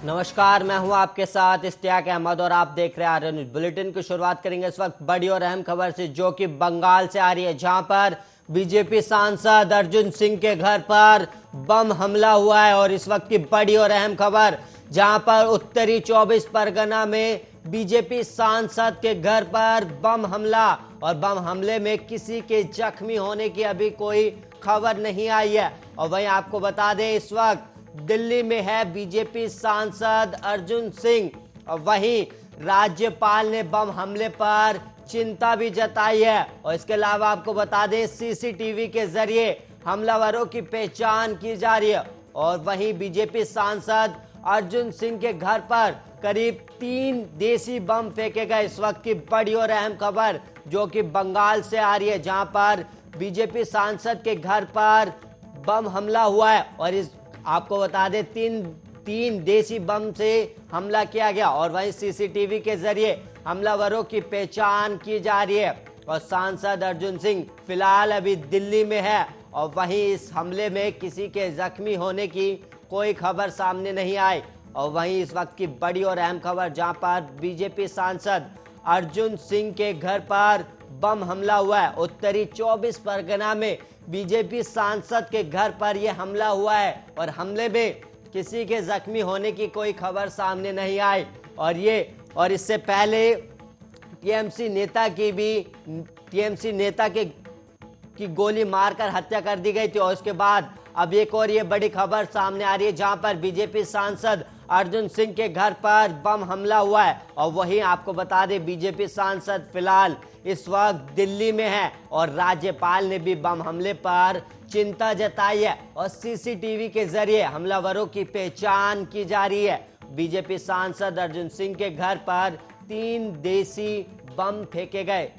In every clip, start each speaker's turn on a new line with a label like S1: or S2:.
S1: नमस्कार, मैं हूं आपके साथ इश्तियाक अहमद और आप देख रहे हैं आर्य न्यूज बुलेटिन की शुरुआत करेंगे इस वक्त बड़ी और अहम खबर से, जो कि बंगाल से आ रही है, जहां पर बीजेपी सांसद अर्जुन सिंह के घर पर बम हमला हुआ है। और इस वक्त की बड़ी और अहम खबर, जहां पर उत्तरी 24 परगना में बीजेपी सांसद के घर पर बम हमला, और बम हमले में किसी के जख्मी होने की अभी कोई खबर नहीं आई है। और वहीं आपको बता दें, इस वक्त दिल्ली में है बीजेपी सांसद अर्जुन सिंह, और वहीं राज्यपाल ने बम हमले पर चिंता भी जताई है। और इसके अलावा आपको बता दें, सीसीटीवी के जरिए हमलावरों की पहचान की जा रही है। और वहीं बीजेपी सांसद अर्जुन सिंह के घर पर करीब 3 देसी बम फेंके गए। इस वक्त की बड़ी और अहम खबर, जो कि बंगाल से आ रही है, जहां पर बीजेपी सांसद के घर पर बम हमला हुआ है। और इस आपको बता दें, तीन देसी बम से हमला किया गया। और वहीं सीसीटीवी के जरिए हमलावरों की पहचान की जा रही है। और सांसद अर्जुन सिंह फिलहाल अभी दिल्ली में है। और वहीं इस हमले में किसी के जख्मी होने की कोई खबर सामने नहीं आई। और वहीं इस वक्त की बड़ी और अहम खबर, जहां पर बीजेपी सांसद अर्जुन सिंह के घर पर बम हमला हुआ है। उत्तरी 24 परगना में बीजेपी सांसद के घर पर यह हमला हुआ है, और हमले में किसी के जख्मी होने की कोई खबर सामने नहीं आई। और इससे पहले टीएमसी नेता की गोली मारकर हत्या कर दी गई थी। और उसके बाद अब एक और ये बड़ी खबर सामने आ रही है, जहां पर बीजेपी सांसद अर्जुन सिंह के घर पर बम हमला हुआ है। और वहीं आपको बता दें, बीजेपी सांसद फिलहाल इस वक्त दिल्ली में है, और राज्यपाल ने भी बम हमले पर चिंता जताई है। और सीसीटीवी के जरिए हमलावरों की पहचान की जा रही है। बीजेपी सांसद अर्जुन सिंह के घर पर 3 देसी बम फेंके गए।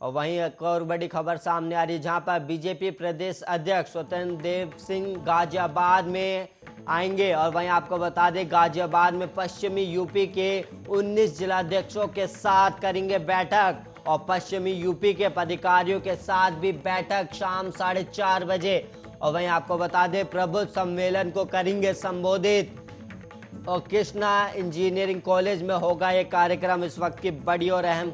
S1: और वहीं एक और बड़ी खबर सामने आ रही है, जहां पर बीजेपी प्रदेश अध्यक्ष स्वतंत्र देव सिंह गाजियाबाद में आएंगे। और वहीं आपको बता दें, गाजियाबाद में पश्चिमी यूपी के 19 जिलाध्यक्षों के साथ करेंगे बैठक। और पश्चिमी यूपी के पदाधिकारियों के साथ भी बैठक शाम 4:30 बजे। और वहीं आपको बता दें, प्रबुद्ध सम्मेलन को करेंगे संबोधित। और कृष्णा इंजीनियरिंग कॉलेज में होगा ये कार्यक्रम। इस वक्त की बड़ी और अहम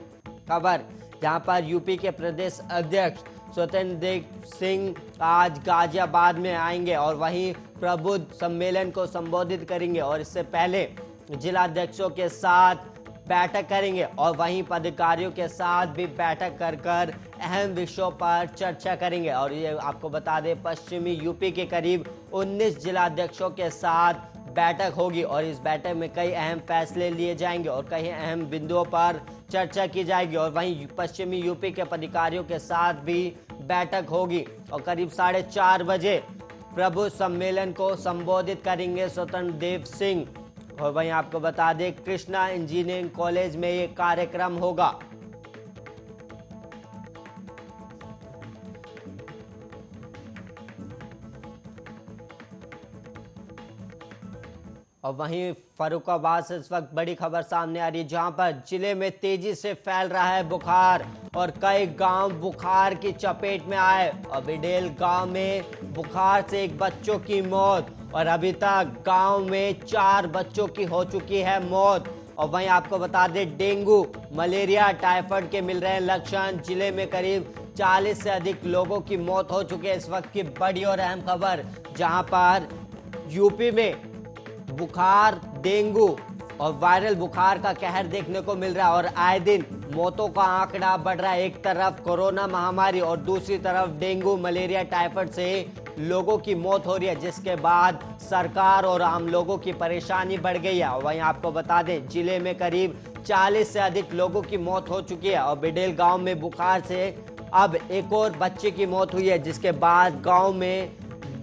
S1: खबर, जहां पर यूपी के प्रदेश अध्यक्ष स्वतंत्र देव सिंह आज गाजियाबाद में आएंगे, और वहीं प्रबुद्ध सम्मेलन को संबोधित करेंगे। और इससे पहले जिलाध्यक्षों के साथ बैठक करेंगे, और वहीं पदाधिकारियों के साथ भी बैठक कर अहम विषयों पर चर्चा करेंगे। और ये आपको बता दें, पश्चिमी यूपी के करीब 19 जिलाध्यक्षों के साथ बैठक होगी। और इस बैठक में कई अहम फैसले लिए जाएंगे और कई अहम बिंदुओं पर चर्चा की जाएगी। और वहीं पश्चिमी यूपी के पदाधिकारियों के साथ भी बैठक होगी। और करीब 4:30 बजे प्रबुद्ध सम्मेलन को संबोधित करेंगे स्वतंत्र देव सिंह। और वहीं आपको बता दें, कृष्णा इंजीनियरिंग कॉलेज में ये कार्यक्रम होगा। और वहीं फर्रुखाबाद से इस वक्त बड़ी खबर सामने आ रही है, जहां पर जिले में तेजी से फैल रहा है बुखार, और कई गांव बुखार की चपेट में आए। और बिडेल गांव में बुखार से 1 बच्चों की मौत, और अभी तक गांव में 4 बच्चों की हो चुकी है मौत। और वहीं आपको बता दें, डेंगू, मलेरिया, टाइफाइड के मिल रहे हैं लक्षण। जिले में करीब 40 से अधिक लोगों की मौत हो चुकी है। इस वक्त की बड़ी और अहम खबर, जहां पर यूपी में बुखार, डेंगू और वायरल बुखार का कहर देखने को मिल रहा है, और आए दिन मौतों का आंकड़ा बढ़ रहा है। एक तरफ कोरोना महामारी और दूसरी तरफ डेंगू, मलेरिया, टाइफाइड से लोगों की मौत हो रही है, जिसके बाद सरकार और आम लोगों की परेशानी बढ़ गई है। वहीं आपको बता दें, जिले में करीब 40 से अधिक लोगों की मौत हो चुकी है। और बिडेल गांव में बुखार से अब एक और बच्चे की मौत हुई है, जिसके बाद गांव में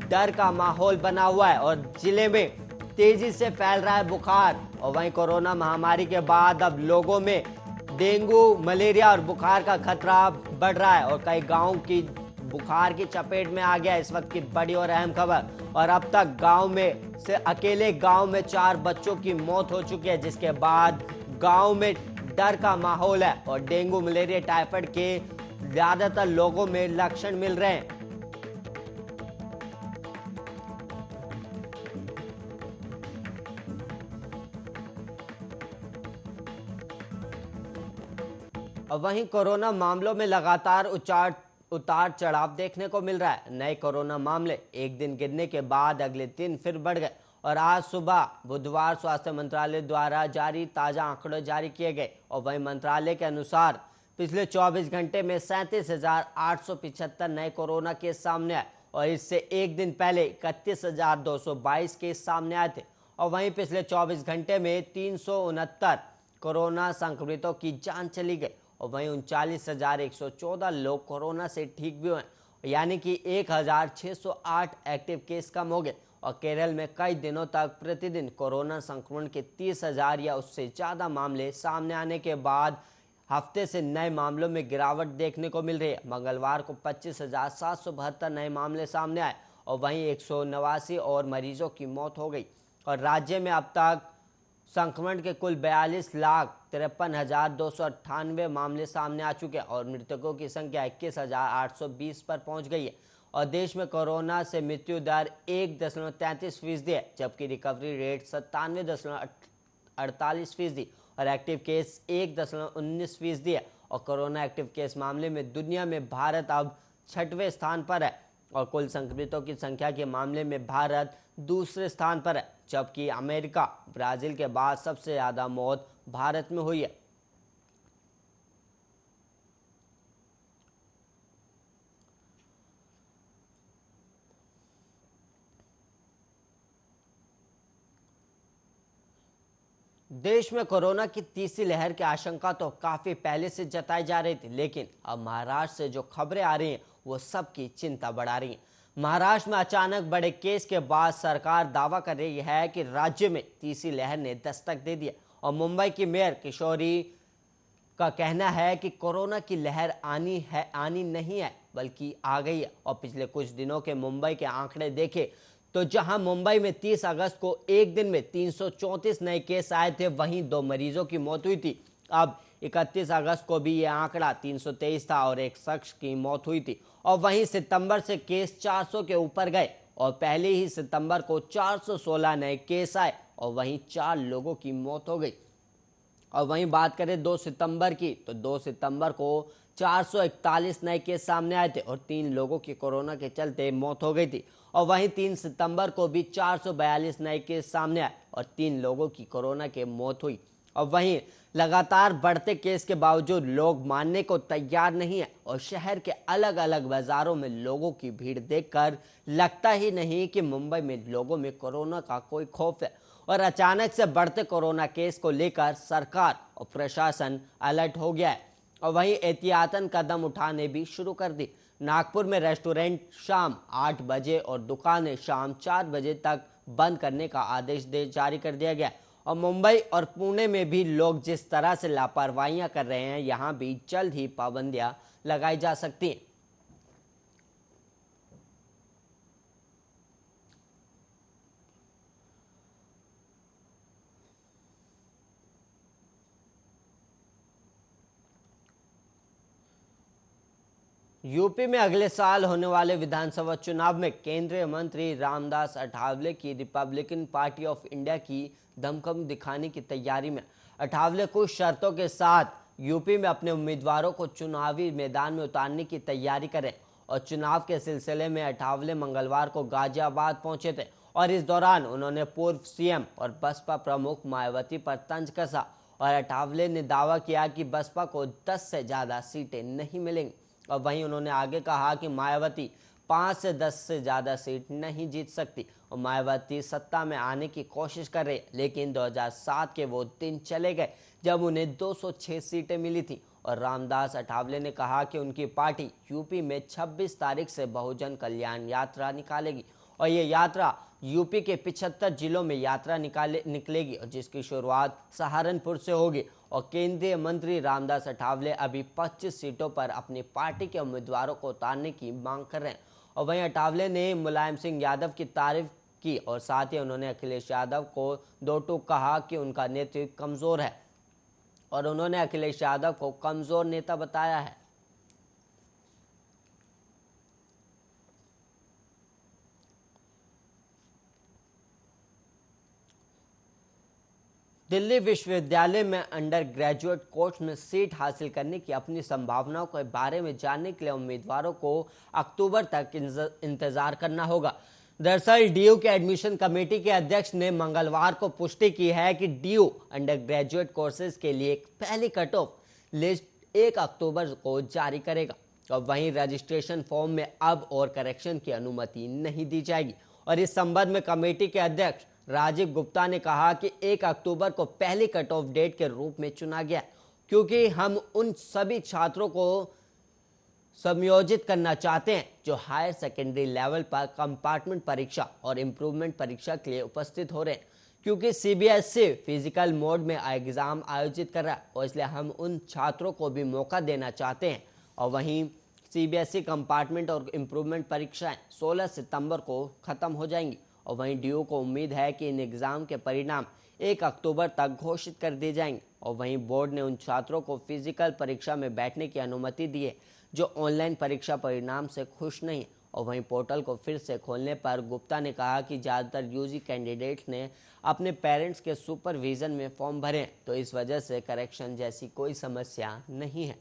S1: डर का माहौल बना हुआ है, और जिले में तेजी से फैल रहा है बुखार। और वहीं कोरोना महामारी के बाद अब लोगों में डेंगू, मलेरिया और बुखार का खतरा बढ़ रहा है, और कई गांव की बुखार की चपेट में आ गया। इस वक्त की बड़ी और अहम खबर, और अब तक गांव में से अकेले गांव में 4 बच्चों की मौत हो चुकी है, जिसके बाद गांव में डर का माहौल है, और डेंगू, मलेरिया, टाइफाइड के ज्यादातर लोगों में लक्षण मिल रहे हैं। और वहीं कोरोना मामलों में लगातार उतार चढ़ाव देखने को मिल रहा है। नए कोरोना मामले एक दिन गिरने के बाद अगले दिन फिर बढ़ गए और आज सुबह बुधवार स्वास्थ्य मंत्रालय द्वारा जारी ताजा आंकड़े जारी किए गए। और वहीं मंत्रालय के अनुसार पिछले 24 घंटे में 37,875 नए कोरोना केस सामने आए और इससे एक दिन पहले 31,222 केस सामने आए थे। और वहीं पिछले 24 घंटे में 369 कोरोना संक्रमितों की जान चली गई और वहीं 39,114 लोग कोरोना से ठीक भी हुए, यानी कि 1,608 एक्टिव केस कम हो गए। और केरल में कई दिनों तक प्रतिदिन कोरोना संक्रमण के 30,000 या उससे ज़्यादा मामले सामने आने के बाद हफ्ते से नए मामलों में गिरावट देखने को मिल रही है। मंगलवार को 25,772 नए मामले सामने आए और वहीं 189 और मरीजों की मौत हो गई। और राज्य में अब तक संक्रमण के कुल 42,53,298 मामले सामने आ चुके हैं और मृतकों की संख्या 21,820 पर पहुंच गई है। और देश में कोरोना से मृत्यु दर 1.33% है, जबकि रिकवरी रेट 97.48% और एक्टिव केस 1.19% है। और कोरोना एक्टिव केस मामले में दुनिया में भारत अब 6वें स्थान पर है और कुल संक्रमितों की संख्या के मामले में भारत दूसरे स्थान पर है, जबकि अमेरिका ब्राजील के बाद सबसे ज्यादा मौत भारत में हुई है। देश में कोरोना की तीसरी लहर की आशंका तो काफी पहले से जताई जा रही थी, लेकिन अब महाराष्ट्र से जो खबरें आ रही हैं वो सबकी चिंता बढ़ा रही हैं। महाराष्ट्र में अचानक बड़े केस के बाद सरकार दावा कर रही है कि राज्य में तीसरी लहर ने दस्तक दे दिया। और मुंबई की मेयर किशोरी का कहना है कि कोरोना की लहर आनी नहीं है बल्कि आ गई है। और पिछले कुछ दिनों के मुंबई के आंकड़े देखे तो जहां मुंबई में 30 अगस्त को एक दिन में 334 नए केस आए थे, वहीं 2 मरीजों की मौत हुई थी। अब 31 अगस्त को भी यह आंकड़ा 323 था और एक शख्स की मौत हुई थी। और वहीं सितंबर से केस 400 के ऊपर गए और पहले ही सितंबर को 416 नए केस आए और वहीं 4 लोगों की मौत हो गई। और वहीं बात करें 2 सितंबर की तो 2 सितंबर को 441 नए केस सामने आए थे और 3 लोगों की कोरोना के चलते मौत हो गई थी। और वहीं 3 सितंबर को भी 442 नए केस सामने आए और 3 लोगों की कोरोना के मौत हुई। और वहीं लगातार बढ़ते केस के बावजूद लोग मानने को तैयार नहीं है और शहर के अलग अलग बाजारों में लोगों की भीड़ देखकर लगता ही नहीं कि मुंबई में लोगों में कोरोना का कोई खौफ है। और अचानक से बढ़ते कोरोना केस को लेकर सरकार और प्रशासन अलर्ट हो गया है और वहीं एहतियातन कदम उठाने भी शुरू कर दी। नागपुर में रेस्टोरेंट शाम 8 बजे और दुकानें शाम 4 बजे तक बंद करने का आदेश जारी कर दिया गया। और मुंबई और पुणे में भी लोग जिस तरह से लापरवाहियां कर रहे हैं, यहां भी जल्द ही पाबंदियां लगाई जा सकती हैं। यूपी में अगले साल होने वाले विधानसभा चुनाव में केंद्रीय मंत्री रामदास अठावले की रिपब्लिकन पार्टी ऑफ इंडिया की दमखम दिखाने की तैयारी में। अठावले कुछ शर्तों के साथ यूपी में अपने उम्मीदवारों को चुनावी मैदान में उतारने की तैयारी करें। और चुनाव के सिलसिले में अठावले मंगलवार को गाजियाबाद पहुंचे थे और इस दौरान उन्होंने पूर्व सीएम और बसपा प्रमुख मायावती पर तंज कसा। और अठावले ने दावा किया कि बसपा को 10 से ज्यादा सीटें नहीं मिलेंगी। और वहीं उन्होंने आगे कहा कि मायावती 5 से 10 से ज़्यादा सीट नहीं जीत सकती और मायावती सत्ता में आने की कोशिश कर रही, लेकिन 2007 के वो दिन चले गए जब उन्हें 206 सीटें मिली थी। और रामदास अठावले ने कहा कि उनकी पार्टी यूपी में 26 तारीख से बहुजन कल्याण यात्रा निकालेगी और ये यात्रा यूपी के 75 जिलों में यात्रा निकलेगी और जिसकी शुरुआत सहारनपुर से होगी। और केंद्रीय मंत्री रामदास अठावले अभी 25 सीटों पर अपनी पार्टी के उम्मीदवारों को उतारने की मांग कर रहे हैं। और वहीं अठावले ने मुलायम सिंह यादव की तारीफ की और साथ ही उन्होंने अखिलेश यादव को दो टूक कहा कि उनका नेतृत्व कमजोर है और उन्होंने अखिलेश यादव को कमजोर नेता बताया है। दिल्ली विश्वविद्यालय में अंडर ग्रेजुएट कोर्स में सीट हासिल करने की अपनी संभावनाओं के बारे में जानने के लिए उम्मीदवारों को अक्टूबर तक इंतजार करना होगा। दरअसल डीयू के एडमिशन कमेटी के अध्यक्ष ने मंगलवार को पुष्टि की है कि डीयू अंडर ग्रेजुएट कोर्सेज के लिए एक पहली कट ऑफ लिस्ट 1 अक्टूबर को जारी करेगा और वहीं रजिस्ट्रेशन फॉर्म में अब और करेक्शन की अनुमति नहीं दी जाएगी। और इस संबंध में कमेटी के अध्यक्ष राजीव गुप्ता ने कहा कि 1 अक्टूबर को पहली कट ऑफ डेट के रूप में चुना गया क्योंकि हम उन सभी छात्रों को समायोजित करना चाहते हैं जो हायर सेकेंडरी लेवल पर कंपार्टमेंट परीक्षा और इम्प्रूवमेंट परीक्षा के लिए उपस्थित हो रहे हैं, क्योंकि सीबीएसई फिजिकल मोड में एग्जाम आयोजित कर रहा है और इसलिए हम उन छात्रों को भी मौका देना चाहते हैं। और वहीं सीबीएसई कंपार्टमेंट और इम्प्रूवमेंट परीक्षाएं 16 सितंबर को खत्म हो जाएंगी और वहीं डीयू को उम्मीद है कि इन एग्जाम के परिणाम 1 अक्टूबर तक घोषित कर दिए जाएंगे। और वहीं बोर्ड ने उन छात्रों को फिजिकल परीक्षा में बैठने की अनुमति दी है जो ऑनलाइन परीक्षा परिणाम से खुश नहीं है। और वहीं पोर्टल को फिर से खोलने पर गुप्ता ने कहा कि ज़्यादातर यूजी कैंडिडेट्स ने अपने पेरेंट्स के सुपरविजन में फॉर्म भरे, तो इस वजह से करेक्शन जैसी कोई समस्या नहीं है।